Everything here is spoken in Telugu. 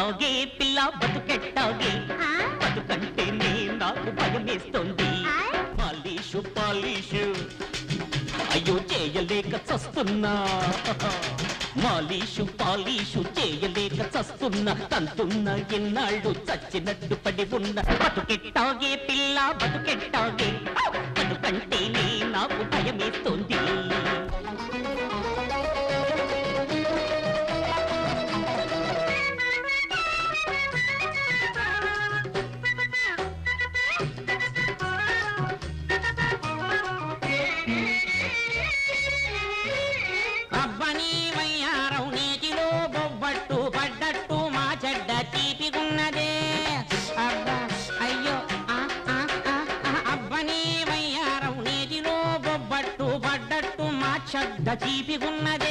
బతుకెట్టాగే పిల్ల బతుకెట్టాగే బతుకంటే నీ నాకు భయమేస్తుంది పాలీషు పాలీషు అయ్యో చేయలేక చస్తున్నా మాలీషు పాలీషు చేయలేక చస్తున్నా తంతున్నా ఎన్నాళ్ళు చచ్చినట్టు పడి ఉన్న బతుకెట్టాగే పిల్ల బతుకెట్టాగే బతుకంటే నీ నాకు భయమేస్తుంది చీపిగున్నదే